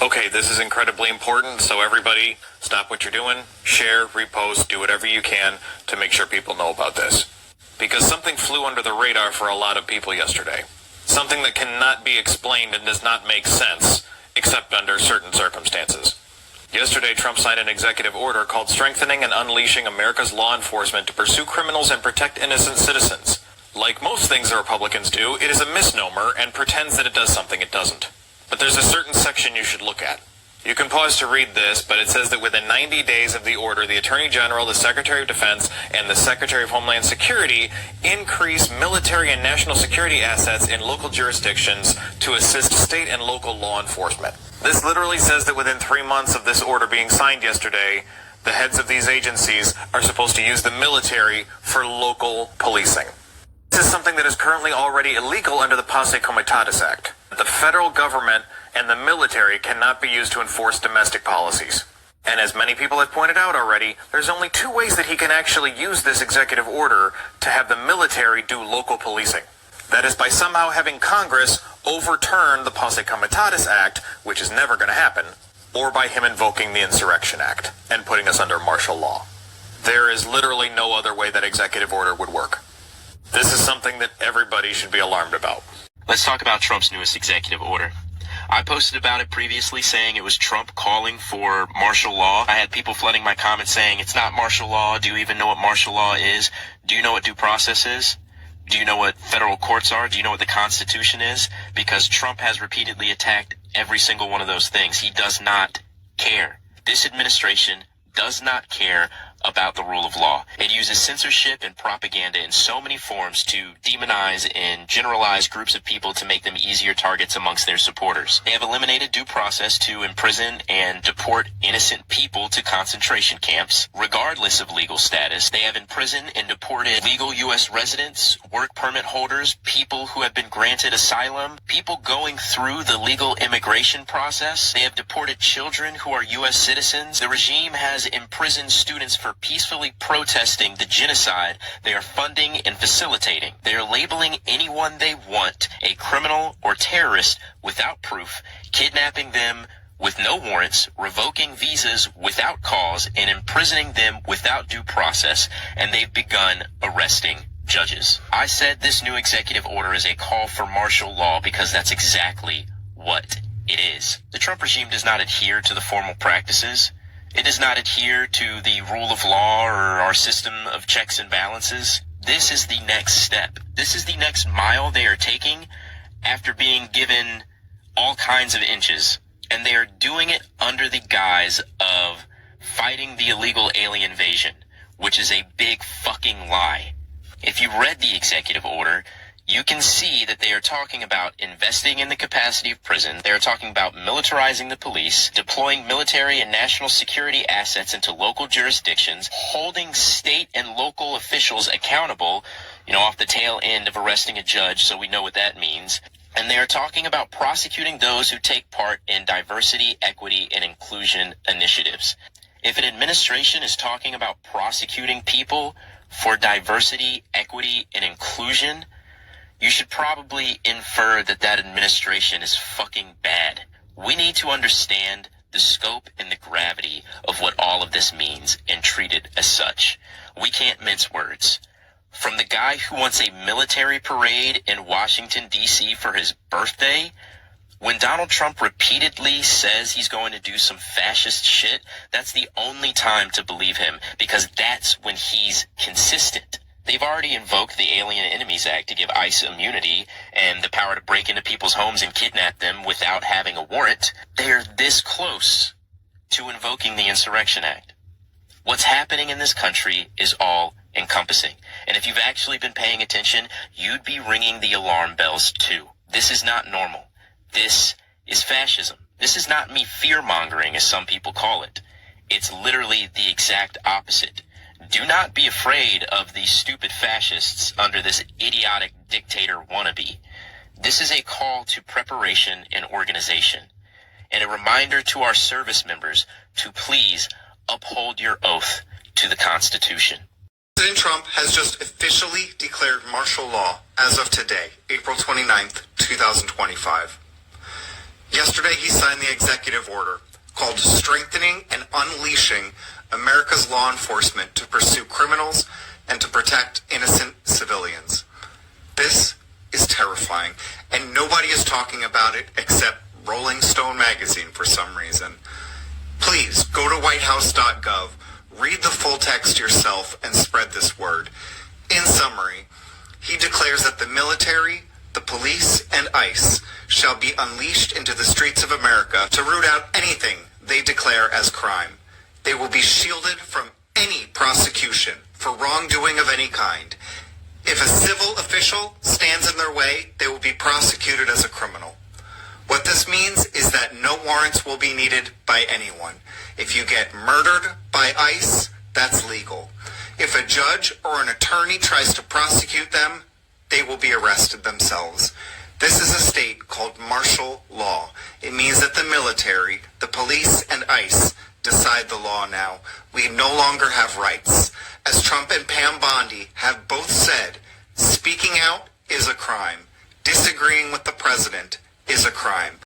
Okay, this is incredibly important, so everybody stop what you're doing, share, repost, do whatever you can to make sure people know about this. Because something flew under the radar for a lot of people yesterday. Something that cannot be explained and does not make sense, except under certain circumstances. Yesterday, Trump signed an executive order called Strengthening and Unleashing America's Law Enforcement to Pursue Criminals and Protect Innocent Citizens. Like most things the Republicans do, it is a misnomer and pretends that it does something it doesn't. But there's a certain section you should look at. You can pause to read this, but it says that within 90 days of the order, the Attorney General, the Secretary of Defense, and the Secretary of Homeland Security increase military and national security assets in local jurisdictions to assist state and local law enforcement. This literally says that within 3 months of this order being signed yesterday, the heads of these agencies are supposed to use the military for local policing. This is something that is currently already illegal under the Posse Comitatus Act. The federal government and the military cannot be used to enforce domestic policies. And as many people have pointed out already, there's only 2 ways that he can actually use this executive order to have the military do local policing. That is by somehow having Congress overturn the Posse Comitatus Act, which is never going to happen, or by him invoking the Insurrection Act and putting us under martial law. There is literally no other way that executive order would work. This is something that everybody should be alarmed about. Let's talk about Trump's newest executive order. I posted about it previously saying it was Trump calling for martial law. I had people flooding my comments saying it's not martial law. Do you even know what martial law is? Do you know what due process is? Do you know what federal courts are? Do you know what the Constitution is? Because Trump has repeatedly attacked every single one of those things. He does not care. This administration does not care about the rule of law. It uses censorship and propaganda in so many forms to demonize and generalize groups of people to make them easier targets amongst their supporters. They have eliminated due process to imprison and deport innocent people to concentration camps, regardless of legal status. They have imprisoned and deported legal U.S. residents, work permit holders, people who have been granted asylum, people going through the legal immigration process. They have deported children who are U.S. citizens. The regime has imprisoned students for peacefully protesting the genocide they are funding and facilitating. They are labeling anyone they want a criminal or terrorist without proof, kidnapping them with no warrants, revoking visas without cause, and imprisoning them without due process, and they've begun arresting judges. I said this new executive order is a call for martial law because that's exactly what it is. The Trump regime does not adhere to the formal practices. It does not adhere to the rule of law or our system of checks and balances. This is the next step. This is the next mile they are taking after being given all kinds of inches. And they are doing it under the guise of fighting the illegal alien invasion, which is a big fucking lie. If you read the executive order, you can see that they are talking about investing in the capacity of prison. They are talking about militarizing the police, deploying military and national security assets into local jurisdictions, holding state and local officials accountable, off the tail end of arresting a judge, so we know what that means. And they are talking about prosecuting those who take part in diversity, equity, and inclusion initiatives. If an administration is talking about prosecuting people for diversity, equity, and inclusion, you should probably infer that that administration is fucking bad. We need to understand the scope and the gravity of what all of this means and treat it as such. We can't mince words. From the guy who wants a military parade in Washington, D.C. for his birthday, when Donald Trump repeatedly says he's going to do some fascist shit, that's the only time to believe him, because that's when he's consistent. They've already invoked the Alien Enemies Act to give ICE immunity and the power to break into people's homes and kidnap them without having a warrant. They're this close to invoking the Insurrection Act. What's happening in this country is all encompassing. And if you've actually been paying attention, you'd be ringing the alarm bells too. This is not normal. This is fascism. This is not me fear-mongering, as some people call it. It's literally the exact opposite. Do not be afraid of these stupid fascists under this idiotic dictator wannabe. This is a call to preparation and organization, and a reminder to our service members to please uphold your oath to the Constitution. President Trump has just officially declared martial law as of today, April 29th, 2025. Yesterday, he signed the executive order called Strengthening and Unleashing America's Law Enforcement to Pursue Criminals and to Protect Innocent Civilians. This is terrifying, and nobody is talking about it except Rolling Stone magazine for some reason. Please go to whitehouse.gov, read the full text yourself, and spread this word. In summary, he declares that the military, the police, and ICE shall be unleashed into the streets of America to root out anything they declare as crime. They will be shielded from any prosecution for wrongdoing of any kind. If a civil official stands in their way, they will be prosecuted as a criminal. What this means is that no warrants will be needed by anyone. If you get murdered by ICE, that's legal. If a judge or an attorney tries to prosecute them, they will be arrested themselves. This is a state called martial law. It means that the military, the police, and ICE decide the law now. We no longer have rights. As Trump and Pam Bondi have both said, speaking out is a crime. Disagreeing with the president is a crime.